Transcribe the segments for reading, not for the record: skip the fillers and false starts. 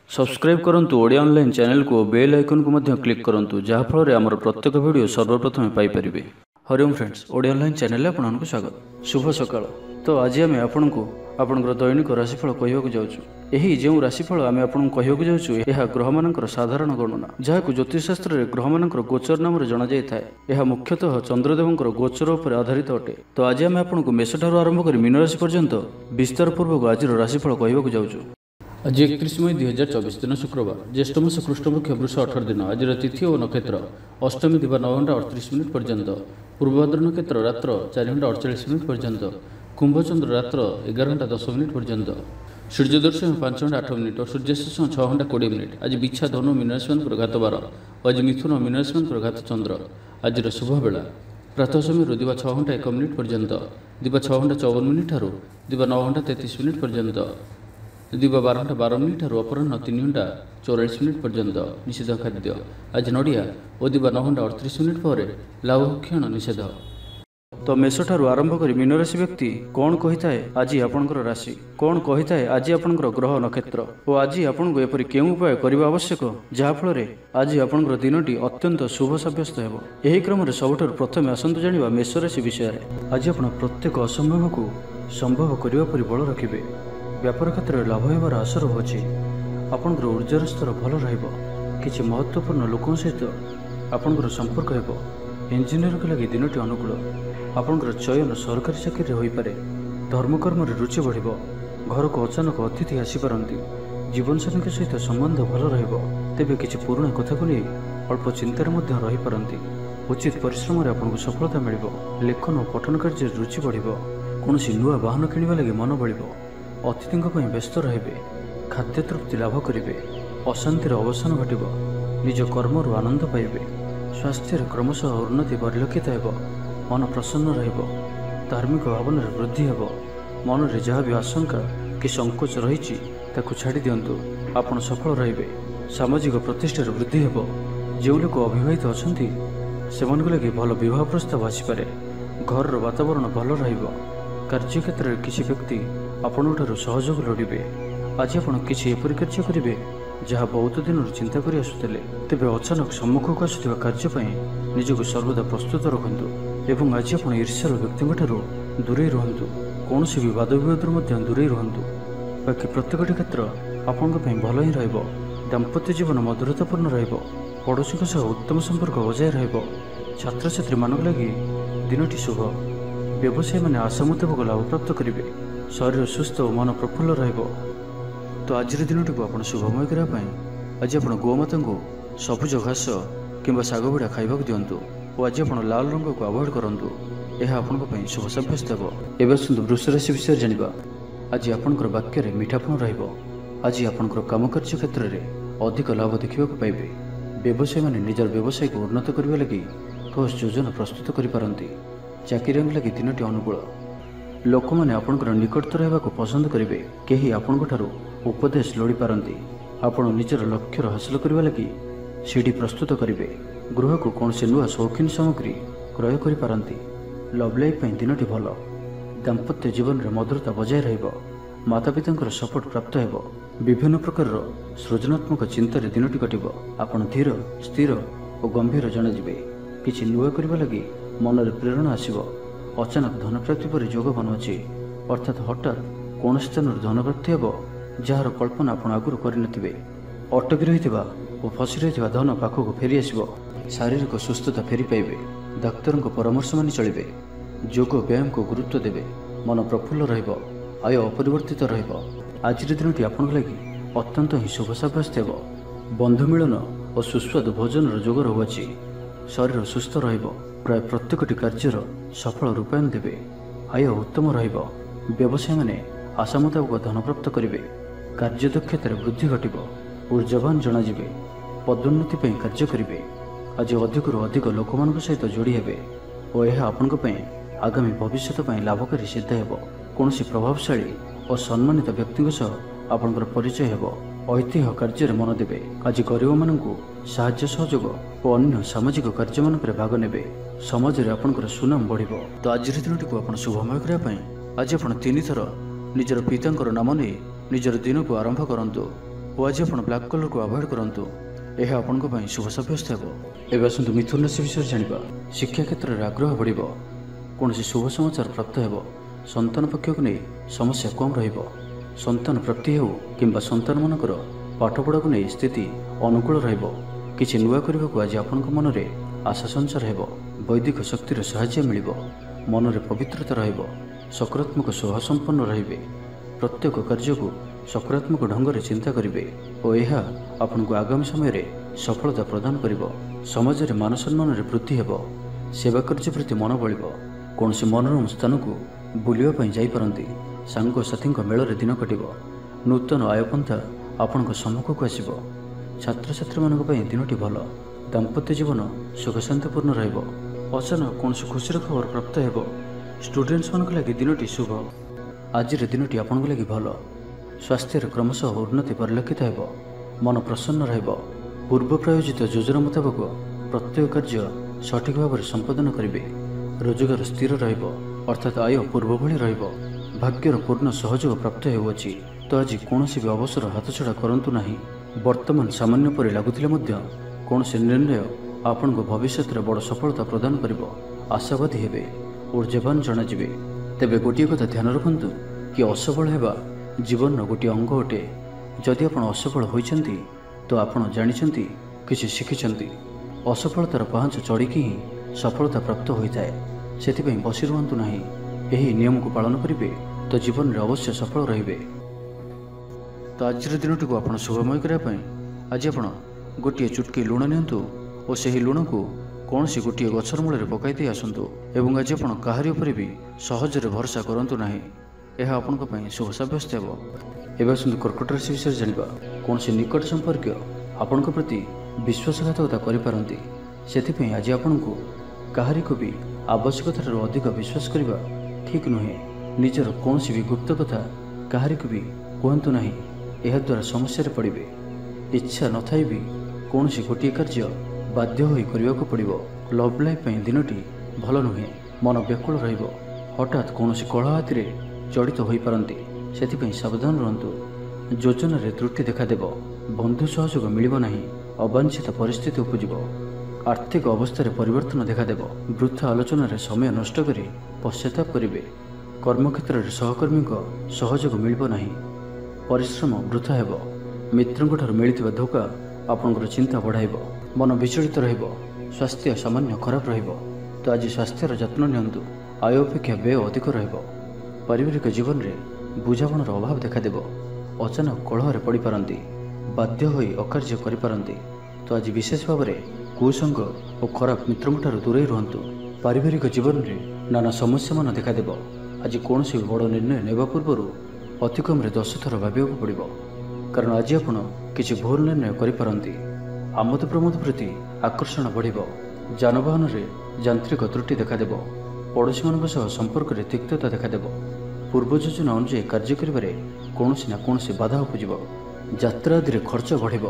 Subscribe करंतु Odia online channel को bell icon को मध्य क्लिक करंतु जहाँ फल आमर प्रत्येक वीडियो सर्वप्रथम Piper. Hariom friends, Odia online channel आपको स्वागत। शुभ सकाळ। तो आज आम आपको आपंकर दैनिक राशिफल कहवाक जाऊँ। यही जो राशिफल आम आपको कहवाक जाऊँ यह ग्रह मानकर साधारण गणना जहाँ ज्योतिषशास्त्र में ग्रह मानकर गोचर नाम जना जाए। यह मुख्यतः चंद्रदेवंकर गोचर उपर आधारित अटे। तो आज आम आपको मेष ठार आरंभ कर मीन राशि पर्यंत विस्तार पूर्वक आज राशिफल कहवाक जाऊँ। आज 31 मई 2024 दिन शुक्रवार, ज्येष्ठ मास कृष्णपक्ष वृष 18 दिन। आज तिथि और नक्षत्र अष्टमी दिवा 9 घंटा 38 मिनिट पर्यंत, पूर्वभद्र नक्षत्र रात्र 4 घंटा 48 मिनिट पर्यंत, कुंभचंद्र रात्र 11 घंटा 10 मिनिट पर्यंत, सूर्यदर्शन 5 घंटा 8 मिनिट और सूर्यास्त 6 घंटा 20 मिनिट। आज बिछा धनु मीनराशि घात 12 और आज मिथुन मीनराशि घात चंद्र। आज शुभ बेला प्रातः समय दिवा 6 घंटा 1 मिनिट पर्यंत, दिवा 6 घंटा 54 मिनिट ठारू दिवा 9 घंटा 33 मिनिट पर्यंत, दिवा 12 घंटा 12 मिनिट ठारू अपराह्न 3 घंटा 44 मिनिट पर्यंत निषेध खाद्य। आज नड़िया और दिवा 9 घंटा 38 मिनिट पर लाभ क्षण निषेध। तो मेष ठारू आरंभ कर मीन राशि व्यक्ति कौन कही थाए आज आपंकर राशि कौन कही थाए आज आपंकर ग्रह नक्षत्र और आज आपको एपरी केउं उपाय करने आवश्यक जहाँफल आज आपंकर दिनटी अत्यंत शुभ सब्यस्त हो। यही क्रम सबुठ प्रथम आसतु जाना मेष राशि विषय। आज आप प्रत्येक असंभव को संभव करने पर बल रखिए। व्यापार क्षेत्र में लाभ होबार आशा रहुछि। आपंकर ऊर्जार स्तर भल रहिबो। किछि महत्वपूर्ण लोकों सहित आपंकर संपर्क हेबो। इंजीनियर के लगी दिनटी अनुकूल। आपंकर चयन सरकारी चाकरी होई पारे। धर्मकर्म रुचि बढ़िबो। घर को अचानक अतिथि आसीपारती। जीवनसाथी सहित संबंध भल रहिबो। तेबे किछि पुराना कथा को नहीं अल्प चिंतार मध्य रही पारती। उचित परिश्रम रे आपनको सफलता मिलिबो। लेखन और पठन कार्य रुचि बढ़िबो। कोनोसी नुआ वाहन किनिबा लगी मन बढिबो। अतिथियों व्यस्त रहिबे। खाद्य तृप्ति लाभ करिवे। अशांतिर अवसान घटिब। निज कर्मरु आनंद पाइबे। स्वास्थ्य क्रमशः उन्नति परिलक्षित हेब। मन प्रसन्न रहिब। धार्मिक भावना वृद्धि हेब। मन रे जहाँ भी आशंका कि संकोच रही ताकू छाड़ी दिंतु। आपण सफल रहिबे। सामाजिक प्रतिष्ठार वृद्धि हेब। जो लोक अविवाहित अछंती सेमानक लगी भल विवाह प्रस्ताव आसीपारे। घर वातावरण भल रहिब। कार्यक्षेत्र में किसी व्यक्ति आपणु सहयोग लोड़े। आज आप किसी एपरी कार्य करेंगे जहाँ बहुत दिन चिंता कर आसुले। तेज अचानक सम्मुख को आसुवा कार्य निजक सर्वदा प्रस्तुत रखु एवं आज आप ईर्ष्यार व्यक्ति दूरे रुहतु। कौन भी वाद विवाद दूरे रुहतु। बाकी प्रत्येक क्षेत्र आपण भल ही रहिबो। दाम्पत्य जीवन मधुरतापूर्ण रहिबो। पड़ोशी सह उत्तम संपर्क बजाय रहिबो। छात्र छात्री मानक लगी दिनटी शुभ। व्यवसायी मैंने आशा मुताबक लाभ प्राप्त करेंगे। शरीर सुस्थ और मन प्रफुल्ल रहिबो। तो आज दिनटी को आप शुभमय करने आज आप गोमाता को सबुज घास किंबा शाग बिड़ा खाइबाक दिंतु और आज आप लाल रंग को अवॉइड करंतु। यह आपन शुभ सब्यस्त हो। एवं सुंदर वृष राशि विषय जानिबा। आज आपनकर वाक्य रे मीठापन रहिबो। आज आपनकर काम कार्य क्षेत्र में अधिक लाभ देखा पाइबे। व्यवसायी मैंने निजर व्यवसाय को उन्नत करने लगी ठोस योजना प्रस्तुत करिपारंती। चाकरी लगी दिनटी अनुकूल। लोक मैंने आपंकर निकटतर होगा पसंद करेंगे। कहीं आपण उपदेश लोड़ी पारती। आपण निजर लक्ष्य हासिल करने लगी सीढ़ी प्रस्तुत करेंगे। गृह को कौन से नुआ शौकीन सामग्री क्रय करिपारंती। लव लाइफ दिनटी भल। दाम्पत्य जीवन में मधुरता बजाय रहिबो। माता पिता सपोर्ट प्राप्त हेबो। विभिन्न प्रकार सृजनात्मक चिंतार दिनटी कटिबो। आपण धीर स्थिर और गंभीर जनाजिबे। किछि नुआ करबा लगी मन में प्रेरणा आसिबो। अचानक धन प्राप्ति पर जोग बनुची। अर्थात हठात कौन स्थान धन प्राप्ति हेब जार कल्पना आप आगुरी करनथिबे। अटकी रही और फसी रही धन पाखक फेरी आसिबो। शारीरिक सुस्थता फेरी पाइबे। डाक्तर परामर्श मानि चलिबे। योग व्यायाम को गुरुत्व देवे। मन प्रफुल्ल रहिबो। आय अपरिवर्तित रहिबो। आज दिनटी आपन लगी अत्यंत ही शुभ सब्यस्त हेब। बंधु मिलन और सुस्वादु भोजन जोग रहुछि। शरीर सुस्थ रहिबो। प्राय प्रत्येकटी कार्यर सफल रूपायन देवे। आय उत्तम रहिबो। व्यवसायी मैंने आशा मुताबक धन प्राप्त करेंगे। कार्यदक्षता वृद्धि घटिब। ऊर्जावान जनाजिबे। पदोन्नति कार्य करेंगे। आज अधिक अधिक लोक सहित जोड़ी हेबे और यह आपण आगामी भविष्य लाभकारी सिद्ध हेब। कौन प्रभावशाली और सम्मानित व्यक्ति सह आपंकर परिचय हेब। ऐतिह्य कार्य मन देवे। आज गरीब मानू साहाय्य सहयोग और अन्य सामाजिक कार्य मान भाग नेबे। समाज में आपंकर सुनाम बढ़िबो। तो आज दिनटी को आप शुभमय करने आज आप 3 थर निजर पिता नाम नहीं निजर दिन को आरंभ करंतु। ଓ ଆଜି ଆପଣ ବ୍ଲାକ୍ କଲର୍କୁ ଆଭଏଡ୍ କରନ୍ତୁ। ଏହା ଆପଣଙ୍କ ପାଇଁ ଶୁଭ ସାବ୍ୟସ୍ତ ହେବ। ଏବେ ଆସନ୍ତୁ ମିଥୁନ ରାଶି ବିଷୟରେ ଜାଣିବା। ଶିକ୍ଷା କ୍ଷେତ୍ରରେ ଆଗ୍ରହ ବଢ଼ିବ। କୌଣସି ଶୁଭ ସମାଚାର ପ୍ରାପ୍ତ ହେବ। ସନ୍ତାନ ପକ୍ଷକୁ ନେଇ ସମସ୍ୟା କମ୍ ରହିବ। ସନ୍ତାନ ପ୍ରାପ୍ତି ହେଉ କିମ୍ବା ସନ୍ତାନମାନଙ୍କର ପାଠପଢ଼ାକୁ ନେଇ ସ୍ଥିତି ଅନୁକୂଳ ରହିବ। କିଛି ନୂଆ କରିବାକୁ ଆଜି ଆପଣଙ୍କ ମନରେ ଆଶା ସଞ୍ଚାର ହେବ। ବୈଦିକ ଶକ୍ତିର ସାହାଯ୍ୟ ମିଳିବ। ମନରେ ପବିତ୍ରତା ରହିବ। ସକାରାତ୍ମକ ସ୍ୱଭାବ ସମ୍ପନ୍ନ ରହିବେ। ପ୍ରତ୍ୟେକ କାର୍ଯ୍ୟକୁ ସକାରାତ୍ମକ ଢଙ୍ଗରେ ଚିନ୍ତା କରିବେ ଓ ଏହା ଆପଣଙ୍କୁ ଆଗାମୀ ସମୟରେ ସଫଳତା ପ୍ରଦାନ କରିବ। ସମାଜରେ ମାନ ସମ୍ମାନରେ ବୃଦ୍ଧି ହେବ। ସେବା କାର୍ଯ୍ୟ ପ୍ରତି ମନ ବଳିବ। କୌଣସି ମନୋରମ ସ୍ଥାନକୁ ବୁଲିବା ପାଇଁ ଯାଇପାରନ୍ତି। ସାଙ୍ଗସାଥୀଙ୍କ ମେଳରେ ଦିନ କଟିବ। ନୂତନ ଆୟପନ୍ଥା ଆପଣଙ୍କ ସମ୍ମୁଖକୁ ଆସିବ। ଛାତ୍ରଛାତ୍ରୀମାନଙ୍କ ପାଇଁ ଦିନଟି ଭଲ। ଦାମ୍ପତ୍ୟ ଜୀବନ ସୁଖଶାନ୍ତିପୂର୍ଣ୍ଣ ରହିବ। ଅଚାନକ କୌଣସି ଖୁସିର ଖବର ପ୍ରାପ୍ତ ହେବ। ଷ୍ଟୁଡେଣ୍ଟସ୍ମାନଙ୍କ ଲାଗି ଦିନଟି ଶୁଭ। ଆଜିର ଦିନଟି ଆପଣଙ୍କ ଲାଗି ଭଲ। ସ୍ୱାସ୍ଥ୍ୟରେ କ୍ରମଶଃ ଉନ୍ନତି ପରିଲକ୍ଷିତ ହେବ। ମନ ପ୍ରସନ୍ନ ରହିବ। ପୂର୍ବ ପ୍ରାୟୋଜିତ ଯୋଜନା ମୁତାବକ ପ୍ରତ୍ୟେକ କାର୍ଯ୍ୟ ସଠିକ୍ ଭାବରେ ସମ୍ପାଦନ କରିବେ। ରୋଜଗାର ସ୍ଥିର ରହିବ, ଅର୍ଥାତ୍ ଆୟ ପୂର୍ବ ଭଳି ରହିବ। ଭାଗ୍ୟର ପୂର୍ଣ୍ଣ ସହଯୋଗ ପ୍ରାପ୍ତ ହେଉଅଛି। ତ ଆଜି କୌଣସି ବି ଅବସର ହାତଛଡ଼ା କରନ୍ତୁ ନାହିଁ। ବର୍ତ୍ତମାନ ସାମାନ୍ୟ ପରି ଲାଗୁଥିଲେ ମଧ୍ୟ କୌଣସି ନିର୍ଣ୍ଣୟ ଆପଣଙ୍କୁ ଭବିଷ୍ୟତରେ ବଡ଼ ସଫଳତା ପ୍ରଦାନ କରିବ। ଆଶାବାଦୀ ହେବେ, ଊର୍ଜ୍ଜାବାନ ଜଣାଯିବେ। ତେବେ ଗୋଟିଏ କଥା ଧ୍ୟାନ ରଖନ୍ତୁ କି ଅସଫଳ ହେବା ଜୀବନର ଗୋଟିଏ ଅଙ୍ଗ ଅଟେ। ଯଦି ଆପଣ ଅସଫଳ ହୋଇଛନ୍ତି ତ ଆପଣ ଜାଣିଛନ୍ତି, କିଛି ଶିଖିଛନ୍ତି। ଅସଫଳତାର ପାହାଚ ଚଢ଼ିକି ହିଁ ସଫଳତା ପ୍ରାପ୍ତ ହୋଇଥାଏ। ସେଥିପାଇଁ ବସି ରୁହନ୍ତୁ ନାହିଁ। ଏହି ନିୟମକୁ ପାଳନ କରିବେ ତ ଜୀବନରେ ଅବଶ୍ୟ ସଫଳ ରହିବେ। ତ ଆଜିର ଦିନଟିକୁ ଆପଣ ଶୁଭମୟ କରିବା ପାଇଁ ଆଜି ଆପଣ ଗୋଟିଏ ଚୁଟକି ଲୁଣ ନିଅନ୍ତୁ ଓ ସେହି ଲୁଣକୁ କୌଣସି ଗୋଟିଏ ଗଛର ମୂଳରେ ପକାଇ ଦେଇ ଆସନ୍ତୁ। ଏବଂ ଆଜି ଆପଣ କାହାରି ଉପରେ ବି ସହଜରେ ଭରସା କରନ୍ତୁ ନାହିଁ। ଏହା ଆପଣଙ୍କ ପାଇଁ ଶୁଭ ସାବ୍ୟସ୍ତ ହେବ। ଏବେ ଆସନ୍ତୁ କର୍କଟ ରାଶି ବିଷୟରେ ଜାଣିବା। କୌଣସି ନିକଟ ସମ୍ପର୍କୀୟ ଆପଣଙ୍କ ପ୍ରତି ବିଶ୍ୱାସଘାତକତା କରିପାରନ୍ତି। ସେଥିପାଇଁ ଆଜି ଆପଣଙ୍କୁ କାହାରିକୁ ବି ଆବଶ୍ୟକତାଠାରୁ ଅଧିକ ବିଶ୍ୱାସ କରିବା ଠିକ୍ ନୁହେଁ। ନିଜର କୌଣସି ବି ଗୁପ୍ତ କଥା କାହାରିକୁ ବି କୁହନ୍ତୁ ନାହିଁ। ଏହାଦ୍ୱାରା ସମସ୍ୟାରେ ପଡ଼ିବେ। ଇଚ୍ଛା ନଥାଇ ବି କୌଣସି ଗୋଟିଏ କାର୍ଯ୍ୟ ବାଧ୍ୟ ହୋଇ କରିବାକୁ ପଡ଼ିବ। ଲଭ୍ ଲାଇଫ୍ ପାଇଁ ଦିନଟି ଭଲ ନୁହେଁ। ମନ ବ୍ୟାକୁଳ ରହିବ। ହଠାତ୍ କୌଣସି କଳହ ହାତିରେ ଜଡ଼ିତ ହୋଇପାରନ୍ତି। ସେଥିପାଇଁ ସାବଧାନ ରୁହନ୍ତୁ। ଯୋଜନାରେ ତ୍ରୁଟି ଦେଖାଦେବ। ବନ୍ଧୁ ସହଯୋଗ ମିଳିବ ନାହିଁ। ଅବାଞ୍ଛିତ ପରିସ୍ଥିତି ଉପୁଜିବ। ଆର୍ଥିକ ଅବସ୍ଥାରେ ପରିବର୍ତ୍ତନ ଦେଖାଦେବ। ବୃଥା ଆଲୋଚନାରେ ସମୟ ନଷ୍ଟ କରି ପଶ୍ଚାତାପ କରିବେ। କର୍ମକ୍ଷେତ୍ରରେ ସହକର୍ମୀଙ୍କ ସହଯୋଗ ମିଳିବ ନାହିଁ। ପରିଶ୍ରମ ବୃଥା ହେବ। ମିତ୍ରଙ୍କଠାରୁ ମିଳିଥିବା ଧୋକା ଆପଣଙ୍କର ଚିନ୍ତା ବଢ଼ାଇବ। ମନ ବିଚଳିତ ରହିବ। ସ୍ୱାସ୍ଥ୍ୟ ସାମାନ୍ୟ ଖରାପ ରହିବ। ତ ଆଜି ସ୍ୱାସ୍ଥ୍ୟର ଯତ୍ନ ନିଅନ୍ତୁ। ଆୟ ଅପେକ୍ଷା ବ୍ୟୟ ଅଧିକ ରହିବ। ପାରିବାରିକ ଜୀବନରେ ବୁଝାମଣାର ଅଭାବ ଦେଖାଦେବ। ଅଚାନକ କଳହରେ ପଡ଼ିପାରନ୍ତି। ବାଧ୍ୟ ହୋଇ ଅକାର୍ଯ୍ୟ କରିପାରନ୍ତି। ତ ଆଜି ବିଶେଷ ଭାବରେ କୁସଙ୍ଗ ଓ ଖରାପ ମିତ୍ରଙ୍କଠାରୁ ଦୂରେଇ ରୁହନ୍ତୁ। ପାରିବାରିକ ଜୀବନରେ ନାନା ସମସ୍ୟାମାନ ଦେଖାଦେବ। ଆଜି କୌଣସି ବଡ଼ ନିର୍ଣ୍ଣୟ ନେବା ପୂର୍ବରୁ ଅତି କମ୍ରେ 10 ଥର ଭାବିବାକୁ ପଡ଼ିବ। କାରଣ ଆଜି ଆପଣ କିଛି ଭୁଲ ନିର୍ଣ୍ଣୟ କରିପାରନ୍ତି। ଆମୋଦ ପ୍ରମୋଦ ପ୍ରତି ଆକର୍ଷଣ ବଢ଼ିବ। ଯାନବାହନରେ ଯାନ୍ତ୍ରିକ ତ୍ରୁଟି ଦେଖାଦେବ। ପଡ଼ୋଶୀମାନଙ୍କ ସହ ସମ୍ପର୍କରେ ତିକ୍ତତା ଦେଖାଦେବ। ପୂର୍ବ ଯୋଜନା ଅନୁଯାୟୀ କାର୍ଯ୍ୟ କରିବାରେ କୌଣସି ନା କୌଣସି ବାଧା ଉପୁଜିବ। ଯାତ୍ରା ଆଦିରେ ଖର୍ଚ୍ଚ ବଢ଼ିବ।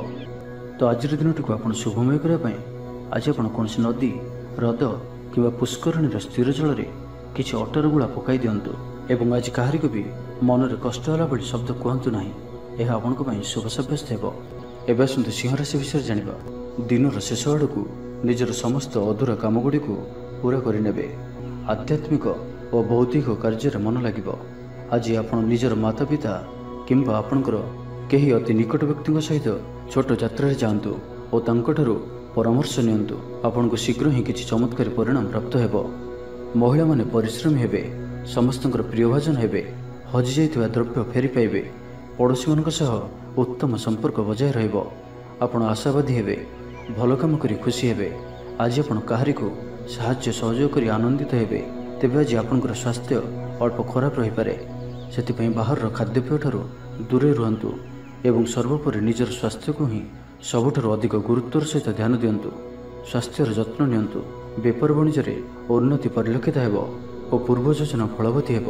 ତ ଆଜିର ଦିନଟିକୁ ଆପଣ ଶୁଭମୟ କରିବା ପାଇଁ ଆଜି ଆପଣ କୌଣସି ନଦୀ, ହ୍ରଦ କିମ୍ବା ପୁଷ୍କରିଣୀର ସ୍ଥିର ଜଳରେ କିଛି ଅଟାର ଗୁଳା ପକାଇ ଦିଅନ୍ତୁ। ଏବଂ ଆଜି କାହାରିକୁ ବି ମନରେ କଷ୍ଟ ହେଲା ଭଳି ଶବ୍ଦ କୁହନ୍ତୁ ନାହିଁ। ଏହା ଆପଣଙ୍କ ପାଇଁ ଶୁଭ ସାବ୍ୟସ୍ତ ହେବ। ଏବେ ଆସନ୍ତୁ ସିଂହ ରାଶି ବିଷୟରେ ଜାଣିବା। ଦିନର ଶେଷ ଆଡ଼କୁ ନିଜର ସମସ୍ତ ଅଧୁରା କାମଗୁଡ଼ିକୁ ପୂରା କରିନେବେ। ଆଧ୍ୟାତ୍ମିକ ଓ ବୌଦ୍ଧିକ କାର୍ଯ୍ୟରେ ମନ ଲାଗିବ। ଆଜି ଆପଣ ନିଜର ମାତାପିତା କିମ୍ବା ଆପଣଙ୍କର କେହି ଅତି ନିକଟ ବ୍ୟକ୍ତିଙ୍କ ସହିତ ଛୋଟ ଯାତ୍ରାରେ ଯାଆନ୍ତୁ ଓ ତାଙ୍କଠାରୁ ପରାମର୍ଶ ନିଅନ୍ତୁ। ଆପଣଙ୍କୁ ଶୀଘ୍ର ହିଁ କିଛି ଚମତ୍କାରୀ ପରିଣାମ ପ୍ରାପ୍ତ ହେବ। ମହିଳାମାନେ ପରିଶ୍ରମୀ ହେବେ। ସମସ୍ତଙ୍କର ପ୍ରିୟଭାଜନ ହେବେ। ହଜିଯାଇଥିବା ଦ୍ରବ୍ୟ ଫେରି ପାଇବେ। ପଡ଼ୋଶୀମାନଙ୍କ ସହ ଉତ୍ତମ ସମ୍ପର୍କ ବଜାୟ ରହିବ। ଆପଣ ଆଶାବାଦୀ ହେବେ। ଭଲ କାମ କରି ଖୁସି ହେବେ। ଆଜି ଆପଣ କାହାରିକୁ ସାହାଯ୍ୟ ସହଯୋଗ କରି ଆନନ୍ଦିତ ହେବେ। ତେବେ ଆଜି ଆପଣଙ୍କର ସ୍ୱାସ୍ଥ୍ୟ ଅଳ୍ପ ଖରାପ ରହିପାରେ। ସେଥିପାଇଁ ବାହାରର ଖାଦ୍ୟପେୟଠାରୁ ଦୂରେଇ ରୁହନ୍ତୁ ଏବଂ ସର୍ବୋପରି ନିଜର ସ୍ୱାସ୍ଥ୍ୟକୁ ହିଁ ସବୁଠାରୁ ଅଧିକ ଗୁରୁତ୍ୱର ସହିତ ଧ୍ୟାନ ଦିଅନ୍ତୁ। ସ୍ୱାସ୍ଥ୍ୟର ଯତ୍ନ ନିଅନ୍ତୁ। ବେପାର ବାଣିଜ୍ୟରେ ଉନ୍ନତି ପରିଲକ୍ଷିତ ହେବ ଓ ପୂର୍ବ ଯୋଜନା ଫଳବତୀ ହେବ।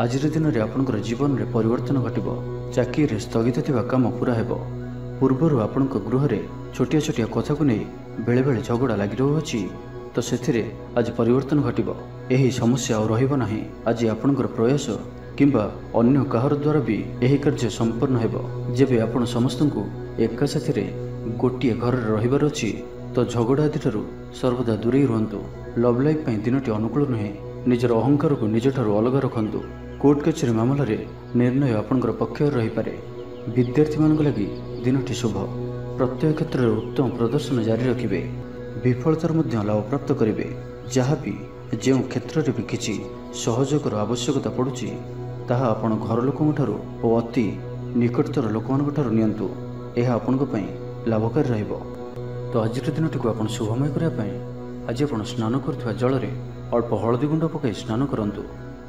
ଆଜିର ଦିନରେ ଆପଣଙ୍କର ଜୀବନରେ ପରିବର୍ତ୍ତନ ଘଟିବ। ଚାକିରିରେ ସ୍ଥଗିତ ଥିବା କାମ ପୂରା ହେବ। ପୂର୍ବରୁ ଆପଣଙ୍କ ଗୃହରେ ଛୋଟିଆ ଛୋଟିଆ କଥାକୁ ନେଇ ବେଳେବେଳେ ଝଗଡ଼ା ଲାଗି ରହୁଅଛି, ତ ସେଥିରେ ଆଜି ପରିବର୍ତ୍ତନ ଘଟିବ। ଏହି ସମସ୍ୟା ଆଉ ରହିବ ନାହିଁ। ଆଜି ଆପଣଙ୍କର ପ୍ରୟାସ किंबा अन्य काहर द्वारा भी यही कार्य संपन्न हेबो। जेबे आपण समस्तंकु एका साथी गोटे घर रहिबार अछि तो झगड़ा आदि ठारू सर्वदा दूरे रुहंतु। लव लाइफ पई दिनटी अनुकूल नुहे। निजर अहंकार को निज ठारू अलग रखंतु। कोर्ट कचेरी मामला रे निर्णय आपनकर पक्ष रही पारे। विद्यार्थी मानक लगी दिनटी शुभ। प्रत्येक क्षेत्र में उत्तम प्रदर्शन जारी रखिबे। विफलतार मध्य लाभ प्राप्त करिवे। जहाँ भी जो क्षेत्र में भी किसी सहयोगर आवश्यकता पड़ुछि ताहा आपण घर लोकन ठारू और अति निकटतर लोकमान ठारू नियंतु। यह आपनक पई लाभकारी रहइबो। तो आज दिनटी को आपण शुभमय करिया पई आज आपण स्नान करथुवा जल रे अल्प हळदी गुंड पकाई स्नान करंतु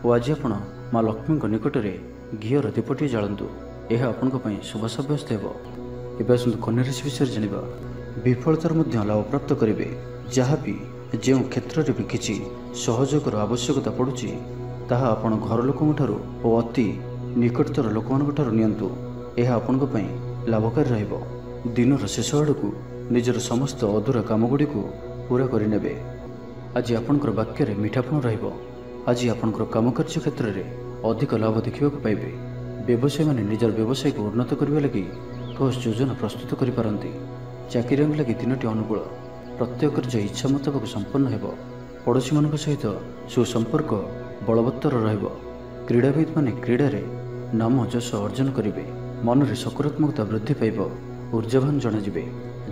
और आज आपण माँ लक्ष्मी निकट में घीर दीपटी जालंतु। यह आपनक पई शुभ साब्यस्त हेबो। एबे आसंतु कन्या राशि विषय जानिबा। विफलतार मध्य लाभ प्राप्त करिवे। जहाँ भी जो क्षेत्र में भी किसी सहयोगर आवश्यकता पड़ुछि ताहा आपण घर लोकन ठारू और अति निकटतर लोकमान ठारू नियंतु। यह आपनक पई लाभकारी रहइबो। दिनर शेष आड़कू निजर समस्त अधूरा कामगुड़ी को पूरा करिनेबे। आज आपनकर वाक्य रे मीठापन रहइबो। आज आपनकर काम कार्य क्षेत्र में अधिक लाभ देखा पाइबे। व्यवसायी माने निजर व्यवसाय को उन्नत करने लगी ठोस योजना प्रस्तुत करिपारंती। चाकरी लगी दिनटी अनुकूल। प्रत्येक कार्य इच्छा मुताबक संपन्न हेबो। पड़ोशी मानक सहित सुसंपर्क बलवत्तर रहइबो। क्रीड़ाविद माने क्रीड़ा रे नाम जश अर्जन करिवे। मन रे सकारात्मकता वृद्धि पाइबो। ऊर्जावान जणाजिबे।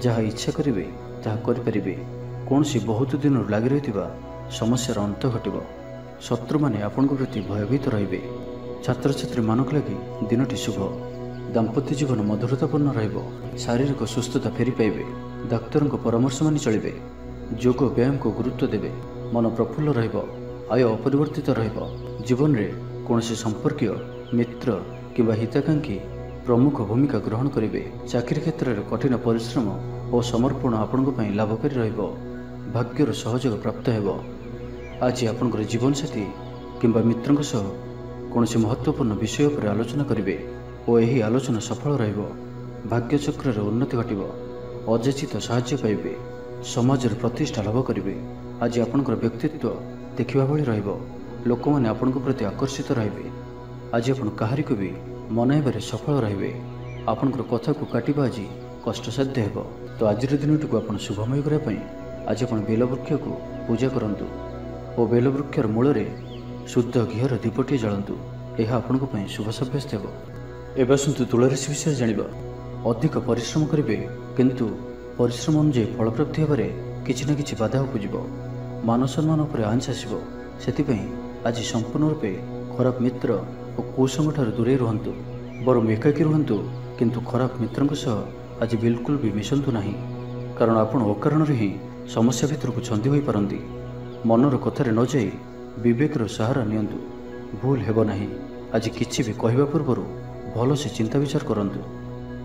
जहाँ इच्छा करिवे ताहा करिपारिबे। कोनसी बहुत दिन लागि रहितिबा समस्यार अंत घटिबो। शत्रु माने आपनक प्रति भयभीत रहिबे। छात्र छात्री मानक लगी दिनटी शुभ। दाम्पत्य जीवन मधुरतापूर्ण रहिबो। शारीरिक सुस्थता फेरी पाइबे। डाक्तर परामर्श मानि चलिबे। योग व्यायाम को गुरुत्व देवे। मन प्रफुल्ल रहिबो। आय अपरिवर्तित रहिबो। जीवन रे कोनसी संपर्कीय मित्र किंबा हिताकांक्षी प्रमुख भूमिका ग्रहण करिवे। चाकरी क्षेत्र में कठिन परिश्रम और समर्पण आपनक पई लाभकारी रहिबो। भाग्यर सहयोग प्राप्त हेबो। आज आपनकर जीवन साथी किंबा मित्रंक सह कोनसी महत्वपूर्ण विषय पर आलोचना करिवे और यही आलोचना सफल रहिबो। भाग्य चक्र रे उन्नति घटिबो। अजाचित साहाय्य पाइबे। समाज रे प्रतिष्ठा लाभ करिवे। आज आपनकर व्यक्तित्व देखिबा भली रहिबो। लोक माने आपनक प्रति आकर्षित रहिबे। आज आपण काहारी को भी मनाइबारे सफल रहिबे। आपनकर कथा को काटिबा आज कष्टसाध्य हेबो। तो आज दिनटी को आपण शुभमय करिया पई आज आपण बेलवृक्ष को पूजा करंतु और बेलवृक्षर मूल रे शुद्ध घीर दीपटी जलांतु। यह आपनक पई शुभ साब्यस्त हेबो। एबे आसंतु तुला राशि विषय जानिबा। अधिक परिश्रम करिवे किंतु परिश्रम अनुसार फल प्राप्ति हेबारे किछि ना किछि बाधा उपजिबो। मान सम्मान उपर आंच आसिबो। सेतिपई आज संपूर्ण रूपे खराब मित्र और कुसंग ठारू दूरे रुहंतु। बरम एकाकी रुहंतु किंतु खराब मित्रंक सह आज बिल्कुल भी मिशंतु नाही। कारण आपण अकारण रे ही समस्या भितर को छंदी होई पारंती। मनर कथारे न जाई विवेकर सहारा नियंतु। भूल हेबो नाही। आज किछि भी कहबा पूर्व भल से चिंता विचार करंतु।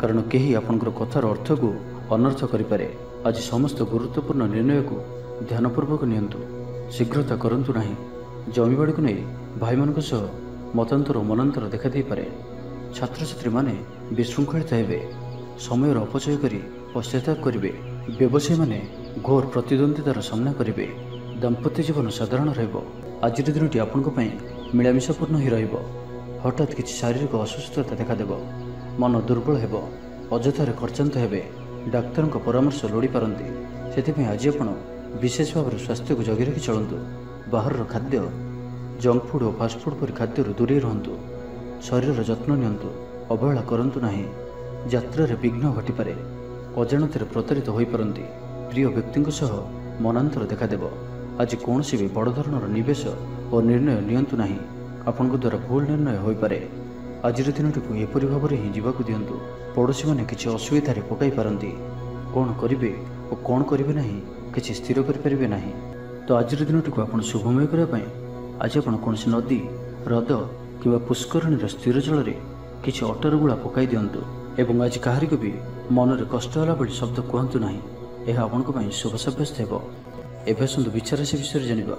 कारण केही आपनकर कथार अर्थ को अनर्थ करिपारे। आज समस्त गुरुत्वपूर्ण निर्णय को ध्यानपूर्वक नियंतु। शीघ्रता करंतु नाही। जमीबाड़ी को नहीं भाई मानक सह मतांतर और मनांतर देखा दे पारे। छात्र छात्री माने विशृंखलित हेबे। समयर अपचय करी पश्चाताप करिवे। व्यवसायी माने घोर प्रतिद्वंदितार सामना करिवे। दाम्पत्य जीवन साधारण रहिबो। आज दिनटी आपनक पई मिलामिशापूर्ण ही रहिबो। हठात किछि शारीरिक असुस्थता देखा देबो। मन दुर्बल हेबो। अजथारे खर्चांत हेबे। डाक्तर परामर्श लोड़ी पारंती। सेतिपई आज आपण विशेष भाव स्वास्थ्य को जगी रखी चलंतु। बाहर खाद्य जंक फूड और फास्ट फूड पर खाद्य दूरे रुहंतु। शरीर जत्न नियंतु। अवहेला करंतु नाही। यात्रा रे विघ्न घटिपारे। अजाणत प्रतारित होई पारंती। प्रिय व्यक्ति सह मनांतर देखा देबो। आज कौनसी भी बड़ धरणर निवेश और निर्णय नियंतु नाही। आपनक द्वारा भूल निर्णय होई पारे। आज दिनटी को एपरि भाव ही जीवाकु दियंतु। पड़ोशी माने किछि असुविधा पकाई पारंती। कौन करिवे और कौन करिवे नाही किछि स्थिर करि परिबे नाही। तो आज दिनटी को आपण शुभमय करिया पई आज आपण कोनसी नदी हृद किंवा पुष्करणीर स्थिर जल रे किछि अटर गुळा पकाई दियंतु। एवं आज काहारी को भी मन रे कष्ट होला भली शब्द कहंतु नाही। यह आपनक पई शुभ साब्यस्त हेबो। एबे सुंदर विचार राशि विषय जानिबा।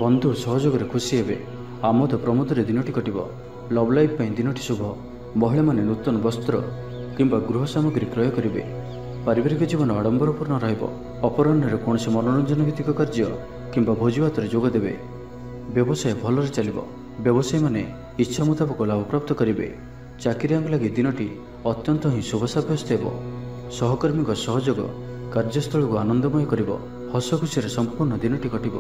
बंधु सहयोग रे खुशी हेबे। आमोद प्रमोद रे दिनटी कटिबो। लव लाइफ पई दिनटी शुभ। महिला माने नूतन वस्त्र किंबा गृह सामग्री क्रय करिवे। पारिवारिक जीवन आडंबरपूर्ण रहिबो। अपराह्न कौन मनोरंजन भित्तिक कार्य किंबा भोजी भात जोग देवे। व्यवसाय भलरे चलिबो। व्यवसायी माने इच्छा मुताबक लाभ प्राप्त करेंगे। चाकरियां लगी दिनटी अत्यंत ही शुभ साब्यस्त हो। सहकर्मी सहयोग कार्यस्थल को आनंदमय कर हस खुशी संपूर्ण दिनटी कटिब।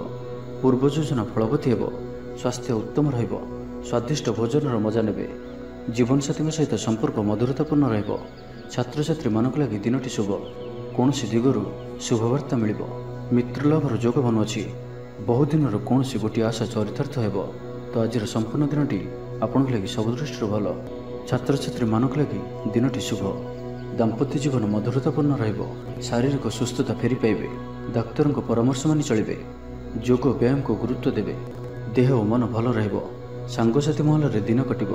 पूर्व योजना फलवती हो। स्वास्थ्य उत्तम रहिब। स्वादिष्ट भोजन मजा ने जीवनसाथी सहित संपर्क मधुरतापूर्ण रहिब। छात्र छात्री मानक लगी दिनटी शुभ। कौन दिगरु शुभवार्ता मिल। मित्रलाभर जोग बनुअछि। बहुदिन कौन गोटे आशा चरितार्थ हो। तो आज संपूर्ण दिनटी आपण लगी सब दृष्टि भल। छात्र छात्री मानक लगी दिनटी शुभ। दाम्पत्य जीवन मधुरतापूर्ण रहिब। शारीरिक सुस्थता फेरी पाइबे। डाक्तर परामर्श मानि चलिबे। जोग व्यायाम को गुरुत्व देवे। देह और मन भल रहिब। सांगसाथी महल दिन कटिब।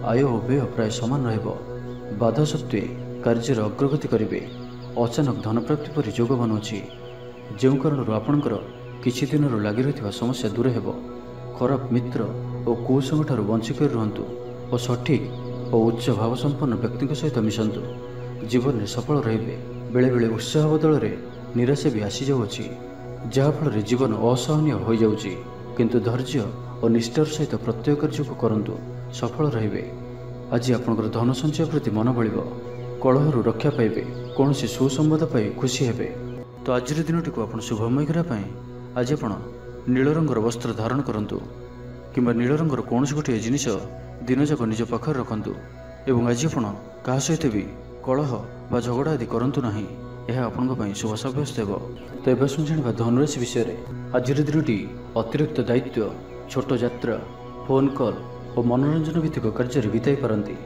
आय और व्यय प्राय समान रहिब। बाधा सत्वे कार्य अग्रगति करेंगे। अचानक धन प्राप्ति पर जोग बनुअछि। जो कारण आपणकर किछि दिन लगी रही समस्या दूर हो। खराब मित्र और कुसंग ठारू बंचिक रुहतु और सठिक और उच्च भाव संपन्न व्यक्ति सहित मिशंतु। जीवन में सफल रहिबे। बेले बेले उत्साह बदल में निराशा भी आसी जाउछि, जहाँफल जीवन असहनीय हो जाउछि। किंतु धैर्य और निष्ठार सहित प्रत्येक कार्य को करंतु, सफल रहिबे। आज आपनकर धन संचय प्रति मन बलिब। कलहरु रक्षा पाइबे। कौन सुसंवाद पाई खुशी हेबे। तो आज दिनटी को आप शुभमय करने आज आप नील रंगर वस्त्र धारण करंतु किंबा नील रंगर कौन गोटे जिनिस दिन जाक निज पाखे रखंतु। एवं आज आप क्या सहित भी कलह बा झगड़ा आदि करंतु नहीं। यह आपण शुभ साब्यस्त हो। तो एवं जाना धनुराशि विषय। आज दिनटी अतिरिक्त दायित्व, छोट यात्रा, फोन कॉल और मनोरंजन भित्तिक कार्य बिताई पारती।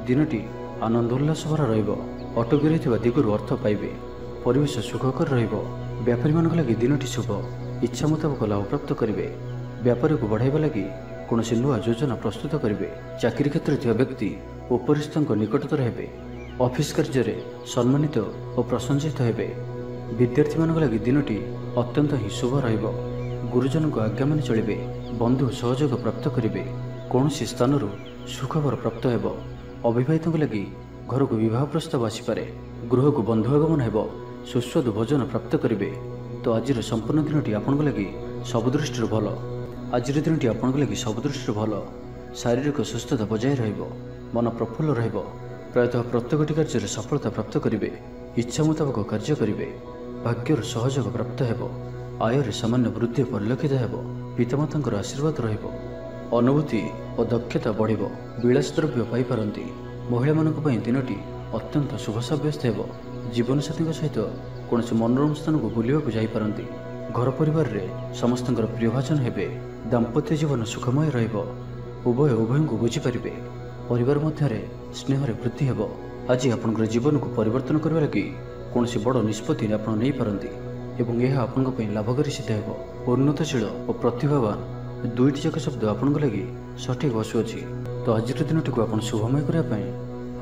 दिनटी आनंद उल्लास भरा रहिब। अटकी रही दिगरु अर्थ पाइबे। परिवेश सुखकर रहिब। व्यापारी मान लगी दिनटी शुभ। इच्छा मुताबक लाभ प्राप्त करेंगे। व्यापार को बढ़ाइबा लगी कौन नुआ योजना प्रस्तुत करेंगे। चाकरी क्षेत्र में व्यक्ति उपरिस्थ निकटतर हेबे। ऑफिस कार्य में सम्मानित और प्रशंसित हेबे। विद्यार्थी मान लगी दिनटी अत्यंत ही शुभ रहिब। गुरुजन को आज्ञा मानि चलिबे। बंधु सहयोग प्राप्त करेंगे। कौन स्थान सुखबर प्राप्त हेब। अविवाहित लगी घर को विवाह प्रस्ताव आसीपे। गृह को बंधु आगमन हेब। सुस्वादु भोजन प्राप्त करेंगे। तो आज संपूर्ण दिनटी आपण लगी सब दृष्टि भल। आज दिनटी आपण लगी सब दृष्टि भल। शारीरिक सुस्थता बजाय रहिब। मन प्रफुल्ल रहिब। प्रायतः प्रत्येक कार्य सफलता प्राप्त करेंगे। इच्छा मुताबक कार्य करेंगे। भाग्यर सहयोग प्राप्त हेब। आय सामान्य वृद्धि परिलक्षित हेब। पितामाता आशीर्वाद रहिब। अनुभूति और दक्षता बढ़िब। विलास द्रव्य पाइपारती। महिला मानक पई दिनटी अत्यंत शुभ साब्यस्त हो। जीवन साथी सहित कौन मनोरम स्थान को बुलवाक जापारती। घर परिवार रे समस्त प्रियभाजन हेबे। दाम्पत्य जीवन सुखमय रहिब। उभय उभय को बुझीपारे। परिवार मध्य स्नेह वृद्धि हेब। आज आपण जीवन को परिवर्तन करने लगी कौन बड़ निष्पत्ति आप नहीं पारती एवं यह आपण लाभकारी सिद्ध हेब। उन्नतशील और प्रतिभावान दुईटी जाक शब्द आपण लगी सठिक बसुअछि। तो आज दिनटी को आप शुभमय करने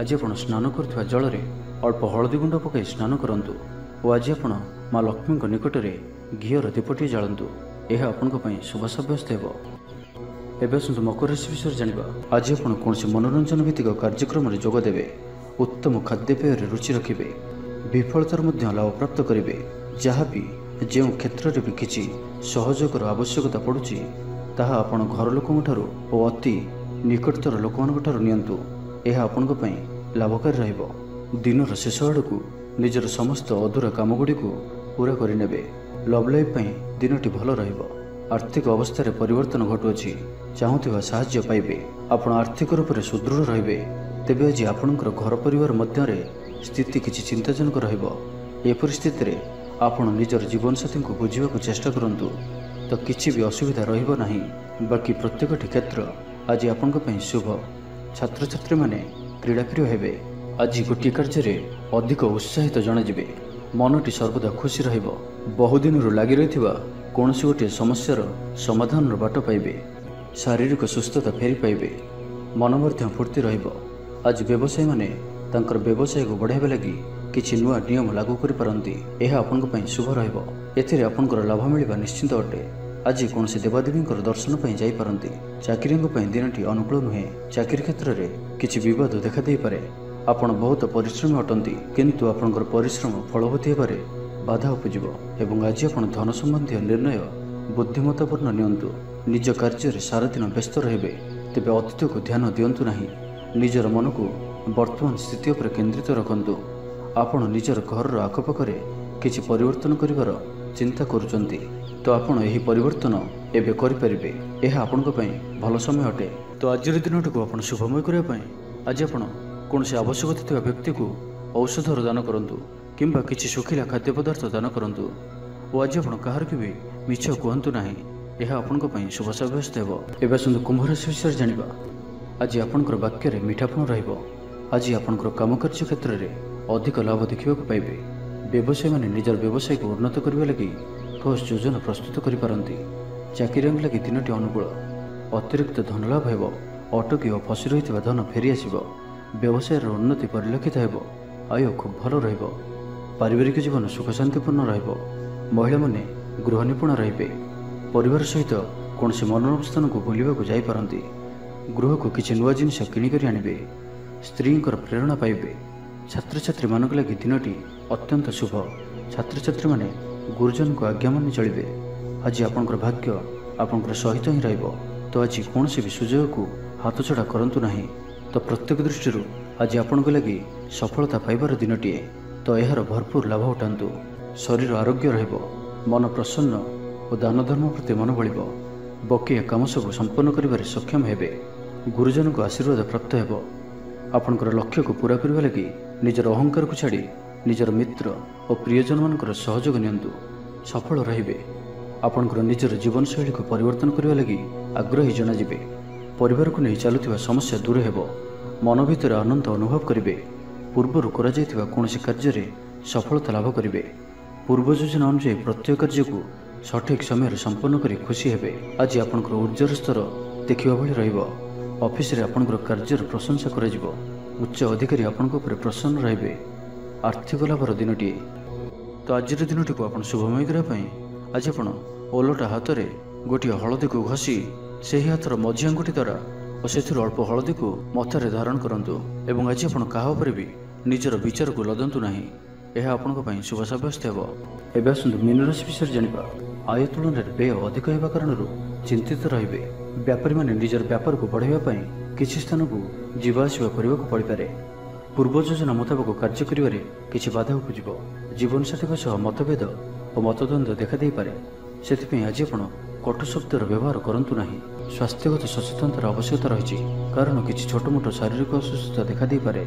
आज आप स्नान करुवा जल में अल्प हलदी गुंड पकई स्नान करंतु और आज आप माँ लक्ष्मी निकट में घीर दीपटी जालंतु। यह आपण शुभ साब्यस्त हो। एवं आसतु मकर राशि विषय जानिबा। आज आप कौन मनोरंजन भित्तिक कार्यक्रम में जोग देवे। उत्तम खाद्यपेय रुचि रखिबे। विफलतार मध्य लाभ प्राप्त करेंगे। जहाँ भी जो क्षेत्र में भी किसी सहयोगर आवश्यकता पड़ुछि ताहा आपण घर लोकों ठारू और अति निकटतर लोकों ठारू नियंतु। यह आपण लाभकारी रहिब। दिनर शेष आड़कू निजर समस्त अधूरा कामगुड़ी को पूरा करें। लव लाइफ दिनटी भल रहिब। आर्थिक अवस्था परिवर्तन घटुअछि। चाहूथिबा साहाय्य पाइबे। आपण आर्थिक रूप से सुदृढ़ रहिबे। तेबे आज आपणकर घर परिवार मध्य स्थिति किछि चिंताजनक रहिब। ए परिस्थिति रे आपण निजर जीवन साथी को बुझिबाक चेष्टा करंतु तो किछि भी असुविधा रहिब नाही। बाकी प्रत्येकटी क्षेत्र आज आपणक शुभ। छात्र छात्री माने क्रीड़ाप्रिय हेबे। आज गोटे कार्य में अधिक उत्साहित जनाजिबे। मनटी सर्वदा खुशी रहिब। बहुदिन लगी रही कौन गोटे समस्यार समाधान बाट पाइबे। शारीरिक सुस्थता फेरी पाइबे। मन मध्य फूर्ति रहिब। आज व्यवसायी माने तांकर व्यवसाय को बढ़ाइबा लगी किछि नुआ नियम लागू करि पारंती। यह आपनक शुभ रहिब। एथिरे आपनकर लाभ मिलवा निश्चिंत अटे। आज कौन देवादेवी दर्शन पर जापारती। चाकरी दिनटी अनुकूल नुहे। चाकरी क्षेत्र में किसी विवाद देखा दे पारे। आपण बहुत परिश्रमी अटंती किंतु आपणकर परिश्रम फलवती हेबारे बाधा उपजिब एवं आज आपण धन संबंधी निर्णय बुद्धिमत्तापूर्ण नियंतु। ନିଜ କାର୍ଯ୍ୟରେ ସାରାଦିନ ବ୍ୟସ୍ତ ରହିବେ, ତେବେ ଅତୀତକୁ ଧ୍ୟାନ ଦିଅନ୍ତୁ ନାହିଁ। ନିଜର ମନକୁ ବର୍ତ୍ତମାନ ସ୍ଥିତି ଉପରେ କେନ୍ଦ୍ରିତ ରଖନ୍ତୁ। ଆପଣ ନିଜର ଘରର ଆଖପାଖରେ କିଛି ପରିବର୍ତ୍ତନ କରିବାର ଚିନ୍ତା କରୁଛନ୍ତି, ତ ଆପଣ ଏହି ପରିବର୍ତ୍ତନ ଏବେ କରିପାରିବେ। ଏହା ଆପଣଙ୍କ ପାଇଁ ଭଲ ସମୟ ଅଟେ। ତ ଆଜିର ଦିନଟିକୁ ଆପଣ ଶୁଭମୟ କରିବା ପାଇଁ ଆଜି ଆପଣ କୌଣସି ଆବଶ୍ୟକତା ଥିବା ବ୍ୟକ୍ତିକୁ ଔଷଧର ଦାନ କରନ୍ତୁ କିମ୍ବା କିଛି ଶୁଖିଲା ଖାଦ୍ୟ ପଦାର୍ଥ ଦାନ କରନ୍ତୁ। ଓ ଆଜି ଆପଣ କାହାରିକୁ ବି ମିଛ କୁହନ୍ତୁ ନାହିଁ। ଏହା ଆପଣଙ୍କ ପାଇଁ ଶୁଭ ସାବ୍ୟସ୍ତ ହେବ। ଏବେ ଆସନ୍ତୁ କୁମ୍ଭ ରାଶି ବିଷୟରେ ଜାଣିବା। ଆଜି ଆପଣଙ୍କର ବାକ୍ୟରେ ମିଠାପଣ ରହିବ। ଆଜି ଆପଣଙ୍କର କାମକାର୍ଯ୍ୟ କ୍ଷେତ୍ରରେ ଅଧିକ ଲାଭ ଦେଖିବାକୁ ପାଇବେ। ବ୍ୟବସାୟୀମାନେ ନିଜର ବ୍ୟବସାୟକୁ ଉନ୍ନତ କରିବା ଲାଗି ଠୋସ୍ ଯୋଜନା ପ୍ରସ୍ତୁତ କରିପାରନ୍ତି। ଚାକିରିଆଙ୍କ ଲାଗି ଦିନଟି ଅନୁକୂଳ। ଅତିରିକ୍ତ ଧନଲାଭ ହେବ। ଅଟକି ଓ ଫସି ରହିଥିବା ଧନ ଫେରିଆସିବ। ବ୍ୟବସାୟର ଉନ୍ନତି ପରିଲକ୍ଷିତ ହେବ। ଆୟ ଖୁବ୍ ଭଲ ରହିବ। ପାରିବାରିକ ଜୀବନ ସୁଖଶାନ୍ତିପୂର୍ଣ୍ଣ ରହିବ। ମହିଳାମାନେ ଗୃହ ନିପୁଣ ରହିବେ। ପରିବାର ସହିତ କୌଣସି ମନୋରମ ସ୍ଥାନକୁ ବୁଲିବାକୁ ଯାଇପାରନ୍ତି। ଗୃହକୁ କିଛି ନୂଆ ଜିନିଷ କିଣିକରି ଆଣିବେ। ସ୍ତ୍ରୀଙ୍କର ପ୍ରେରଣା ପାଇବେ। ଛାତ୍ରଛାତ୍ରୀମାନଙ୍କ ଲାଗି ଦିନଟି ଅତ୍ୟନ୍ତ ଶୁଭ। ଛାତ୍ରଛାତ୍ରୀମାନେ ଗୁରୁଜନଙ୍କ ଆଜ୍ଞା ମାନି ଚଳିବେ। ଆଜି ଆପଣଙ୍କର ଭାଗ୍ୟ ଆପଣଙ୍କର ସହିତ ହିଁ ରହିବ। ତ ଆଜି କୌଣସି ବି ସୁଯୋଗକୁ ହାତଛଡ଼ା କରନ୍ତୁ ନାହିଁ। ତ ପ୍ରତ୍ୟେକ ଦୃଷ୍ଟିରୁ ଆଜି ଆପଣଙ୍କ ଲାଗି ସଫଳତା ପାଇବାର ଦିନଟିଏ। ତ ଏହାର ଭରପୁର ଲାଭ ଉଠାନ୍ତୁ। ଶରୀର ଆରୋଗ୍ୟ ରହିବ। ମନ ପ୍ରସନ୍ନ ଓ ଦାନ ଧର୍ମ ପ୍ରତି ମନ ବଳିବ। ବକେୟା କାମ ସବୁ ସମ୍ପନ୍ନ କରିବାରେ ସକ୍ଷମ ହେବେ। ଗୁରୁଜନଙ୍କ ଆଶୀର୍ବାଦ ପ୍ରାପ୍ତ ହେବ। ଆପଣଙ୍କର ଲକ୍ଷ୍ୟକୁ ପୂରା କରିବା ଲାଗି ନିଜର ଅହଙ୍କାରକୁ ଛାଡ଼ି ନିଜର ମିତ୍ର ଓ ପ୍ରିୟଜନମାନଙ୍କର ସହଯୋଗ ନିଅନ୍ତୁ। ସଫଳ ରହିବେ। ଆପଣଙ୍କର ନିଜର ଜୀବନଶୈଳୀକୁ ପରିବର୍ତ୍ତନ କରିବା ଲାଗି ଆଗ୍ରହୀ ଜଣାଯିବେ। ପରିବାରକୁ ନେଇ ଚାଲୁଥିବା ସମସ୍ୟା ଦୂର ହେବ। ମନ ଭିତରେ ଆନନ୍ଦ ଅନୁଭବ କରିବେ। ପୂର୍ବରୁ କରାଯାଇଥିବା କୌଣସି କାର୍ଯ୍ୟରେ ସଫଳତା ଲାଭ କରିବେ। ପୂର୍ବ ଯୋଜନା ଅନୁଯାୟୀ ପ୍ରତ୍ୟେକ କାର୍ଯ୍ୟକୁ ସଠିକ୍ ସମୟରେ ସମ୍ପନ୍ନ କରି ଖୁସି ହେବେ। ଆଜି ଆପଣଙ୍କର ଉର୍ଜାର ସ୍ତର ଦେଖିବା ଭଳି ରହିବ। ଅଫିସରେ ଆପଣଙ୍କର କାର୍ଯ୍ୟର ପ୍ରଶଂସା କରାଯିବ। ଉଚ୍ଚ ଅଧିକାରୀ ଆପଣଙ୍କ ଉପରେ ପ୍ରସନ୍ନ ରହିବେ। ଆର୍ଥିକ ଲାଭର ଦିନଟିଏ। ତ ଆଜିର ଦିନଟିକୁ ଆପଣ ଶୁଭମୟ କରିବା ପାଇଁ ଆଜି ଆପଣ ଓଲଟା ହାତରେ ଗୋଟିଏ ହଳଦୀକୁ ଘଷି ସେହି ହାତର ମଝି ଆଙ୍ଗୁଠି ଦ୍ୱାରା ଓ ସେଥିରୁ ଅଳ୍ପ ହଳଦୀକୁ ମଥାରେ ଧାରଣ କରନ୍ତୁ। ଏବଂ ଆଜି ଆପଣ କାହା ଉପରେ ବି ନିଜର ବିଚାରକୁ ଲଦନ୍ତୁ ନାହିଁ। ଏହା ଆପଣଙ୍କ ପାଇଁ ଶୁଭ ସାବ୍ୟସ୍ତ ହେବ। ଏବେ ଆସନ୍ତୁ ମୀନ ରାଶି ବିଷୟରେ ଜାଣିବା। ଆୟ ତୁଳନାରେ ବ୍ୟୟ ଅଧିକ ହେବା କାରଣରୁ ଚିନ୍ତିତ ରହିବେ। ବେପାରୀମାନେ ନିଜର ବ୍ୟାପାରକୁ ବଢ଼ାଇବା ପାଇଁ କିଛି ସ୍ଥାନକୁ ଯିବା ଆସିବା କରିବାକୁ ପଡ଼ିପାରେ। ପୂର୍ବ ଯୋଜନା ମୁତାବକ କାର୍ଯ୍ୟ କରିବାରେ କିଛି ବାଧା ଉପୁଜିବ। ଜୀବନସାଥୀଙ୍କ ସହ ମତଭେଦ ଓ ମତଦ୍ୱନ୍ଦ୍ୱ ଦେଖାଦେଇପାରେ। ସେଥିପାଇଁ ଆଜି ଆପଣ କଟୁ ଶବ୍ଦର ବ୍ୟବହାର କରନ୍ତୁ ନାହିଁ। ସ୍ୱାସ୍ଥ୍ୟଗତ ସଚେତନତାର ଆବଶ୍ୟକତା ରହିଛି, କାରଣ କିଛି ଛୋଟମୋଟ ଶାରୀରିକ ଅସୁସ୍ଥତା ଦେଖାଦେଇପାରେ।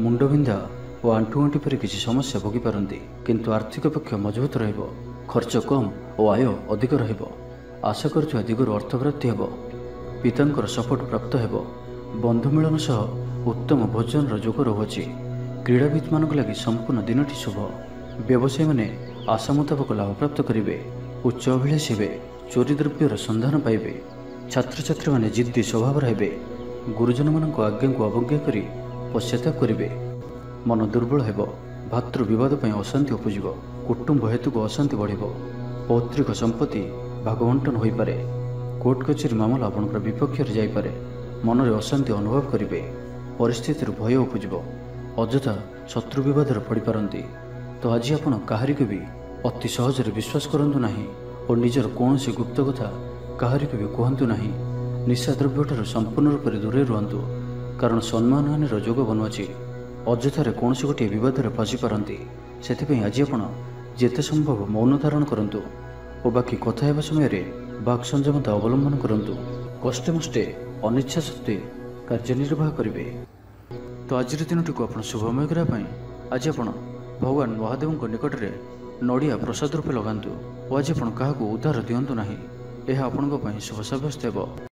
ମୁଣ୍ଡବିନ୍ଧା ଓ ଆଣ୍ଠୁଗଣ୍ଠି ପରି କିଛି ସମସ୍ୟା ଭୋଗିପାରନ୍ତି, କିନ୍ତୁ ଆର୍ଥିକ ପକ୍ଷ ମଜବୁତ ରହିବ। ଖର୍ଚ୍ଚ କମ୍ ଓ ଆୟ ଅଧିକ ରହିବ। ଆଶା କରୁଥିବା ଦିଗରୁ ଅର୍ଥପ୍ରାପ୍ତି ହେବ। ପିତାଙ୍କର ସପୋର୍ଟ ପ୍ରାପ୍ତ ହେବ। ବନ୍ଧୁ ମିଳନ ସହ ଉତ୍ତମ ଭୋଜନର ଯୋଗ ରହୁଅଛି। କ୍ରୀଡ଼ାବିତମାନଙ୍କ ଲାଗି ସମ୍ପୂର୍ଣ୍ଣ ଦିନଟି ଶୁଭ। ବ୍ୟବସାୟୀମାନେ ଆଶା ମୁତାବକ ଲାଭପ୍ରାପ୍ତ କରିବେ। ଉଚ୍ଚ ଅଭିଳାଷୀ ହେବେ। ଚୋରି ଦ୍ରବ୍ୟର ସନ୍ଧାନ ପାଇବେ। ଛାତ୍ରଛାତ୍ରୀମାନେ ଜିଦ୍ଦି ସ୍ୱଭାବର ହେବେ। ଗୁରୁଜନମାନଙ୍କ ଆଜ୍ଞାକୁ ଅବଜ୍ଞା କରି ପଶ୍ଚାତାପ କରିବେ। ମନ ଦୁର୍ବଳ ହେବ। ଭାତୃ ବିବାଦ ପାଇଁ ଅଶାନ୍ତି ଉପୁଜିବ। କୁଟୁମ୍ବ ହେତୁକୁ ଅଶାନ୍ତି ବଢ଼ିବ। ପୈତୃକ ସମ୍ପତ୍ତି ଭାଗବଣ୍ଟନ ହୋଇପାରେ। କୋର୍ଟ କଚେରୀ ମାମଲା ଆପଣଙ୍କର ବିପକ୍ଷରେ ଯାଇପାରେ। ମନରେ ଅଶାନ୍ତି ଅନୁଭବ କରିବେ। ପରିସ୍ଥିତିରୁ ଭୟ ଉପୁଜିବ। ଅଯଥା ଶତ୍ରୁ ବିବାଦରେ ପଡ଼ିପାରନ୍ତି। ତ ଆଜି ଆପଣ କାହାରିକୁ ବି ଅତି ସହଜରେ ବିଶ୍ୱାସ କରନ୍ତୁ ନାହିଁ ଓ ନିଜର କୌଣସି ଗୁପ୍ତ କଥା କାହାରିକୁ ବି କୁହନ୍ତୁ ନାହିଁ। ନିଶାଦ୍ରବ୍ୟଠାରୁ ସମ୍ପୂର୍ଣ୍ଣ ରୂପରେ ଦୂରେଇ ରୁହନ୍ତୁ, କାରଣ ସମ୍ମାନହାନିର ଯୋଗ ବନୁଅଛି। ଅଯଥାରେ କୌଣସି ଗୋଟିଏ ବିବାଦରେ ଫସିପାରନ୍ତି। ସେଥିପାଇଁ ଆଜି ଆପଣ ଯେତେ ସମ୍ଭବ ମୌନ ଧାରଣ କରନ୍ତୁ ଓ ବାକି କଥା ହେବା ସମୟରେ ବାକ୍ ସଂଯମତା ଅବଲମ୍ବନ କରନ୍ତୁ। କଷ୍ଟେମଷ୍ଟେ ଅନିଚ୍ଛା ସତ୍ତ୍ୱେ କାର୍ଯ୍ୟନିର୍ବାହ କରିବେ। ତ ଆଜିର ଦିନଟିକୁ ଆପଣ ଶୁଭମୟ କରିବା ପାଇଁ ଆଜି ଆପଣ ଭଗବାନ ମହାଦେବଙ୍କ ନିକଟରେ ନଡ଼ିଆ ପ୍ରସାଦ ରୂପେ ଲଗାନ୍ତୁ ଓ ଆଜି ଆପଣ କାହାକୁ ଉଦ୍ଧାର ଦିଅନ୍ତୁ ନାହିଁ। ଏହା ଆପଣଙ୍କ ପାଇଁ ଶୁଭ ସାବ୍ୟସ୍ତ ହେବ।